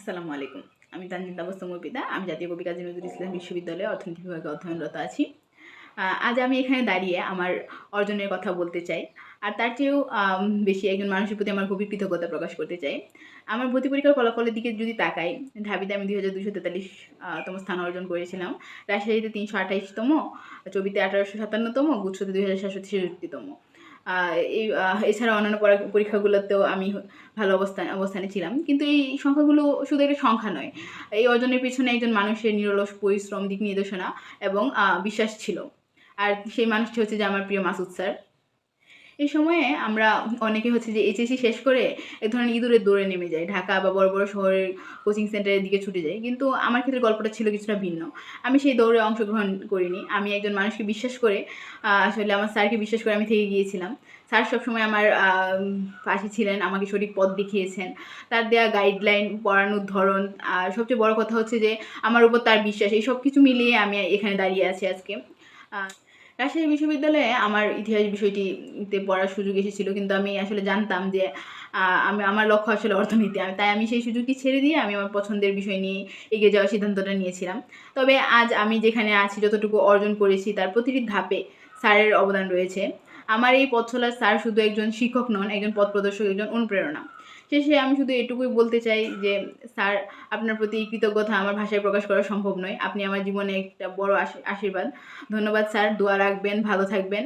আসসালামু আলাইকুম। আমি তানজিন তাবাসসুম অর্পিতা। আমি জাতীয় কবি কাজী নজরুল ইসলাম বিশ্ববিদ্যালয়ে অর্থনীতি বিভাগে অধ্যয়নরত আছি। আজ আমি এখানে দাঁড়িয়ে আমার অর্জনের কথা বলতে চাই। আর তার চেয়েও বেশি একজন মানুষের প্রতি আমার গভীর কৃতজ্ঞতা প্রকাশ করতে চাই। আমার ভর্তি পরীক্ষার ফলাফলের দিকে যদি তাকাই, ঢাবিতে আমি 2243 তম স্থান অর্জন করেছিলাম। রাজশাহীতে 328তম, চবিতে 1857তম, গুচ্ছতে 2766তম। এছাড়া অন্যান্য পরীক্ষাগুলোতেও আমি ভালো অবস্থানে ছিলাম। কিন্তু এই সংখ্যাগুলো শুধু একটা সংখ্যা নয়। এই অর্জনের পেছনে একজন মানুষের নিরলস পরিশ্রম, দিক নির্দেশনা এবং বিশ্বাস ছিল। আর সেই মানুষটি হচ্ছে যে আমার প্রিয় মাসুদ স্যার। এই সময়ে আমরা অনেকে হচ্ছে যে এইচএসসি শেষ করে এক ধরনের ইঁদুরের দৌড়ে নেমে যাই। ঢাকা বা বড়, বড় শহরের কোচিং সেন্টারের দিকে ছুটে যাই। কিন্তু আমার ক্ষেত্রে গল্পটা ছিল কিছুটা ভিন্ন। আমি সেই দৌড়ে অংশগ্রহণ করিনি। আমি একজন মানুষকে বিশ্বাস করে আসলে আমার স্যারকে বিশ্বাস করে আমি থেকে গিয়েছিলাম। স্যার সবসময় আমার পাশে ছিলেন, আমাকে সঠিক পথ দেখিয়েছেন। তার দেওয়া গাইডলাইন, পড়ানোর ধরন, আর সবচেয়ে বড় কথা হচ্ছে যে আমার উপর তার বিশ্বাস। এই সব কিছু মিলিয়ে আমি এখানে দাঁড়িয়ে আছি আজকে। রাজশাহী বিশ্ববিদ্যালয়ে আমার ইতিহাস বিষয়টিতে পড়ার সুযোগ এসেছিল, কিন্তু আমি আসলে জানতাম যে আমার লক্ষ্য আসলে অর্থনীতি। তাই আমি সেই সুযোগটি ছেড়ে দিয়ে আমি আমার পছন্দের বিষয় নিয়ে এগিয়ে যাওয়ার সিদ্ধান্তটা নিয়েছিলাম। তবে আজ আমি যেখানে আছি, যতটুকু অর্জন করেছি, তার প্রতিটি ধাপে স্যারের অবদান রয়েছে। আমার এই পথ চলার স্যার শুধু একজন শিক্ষক নন, একজন পথ প্রদর্শক, একজন অনুপ্রেরণা। শেষে আমি শুধু এটুকুই বলতে চাই যে স্যার, আপনার প্রতি কৃতজ্ঞতা আমার ভাষায় প্রকাশ করা সম্ভব নয়। আপনি আমার জীবনে একটা বড় আশীর্বাদ। ধন্যবাদ স্যার। দোয়া রাখবেন, ভালো থাকবেন।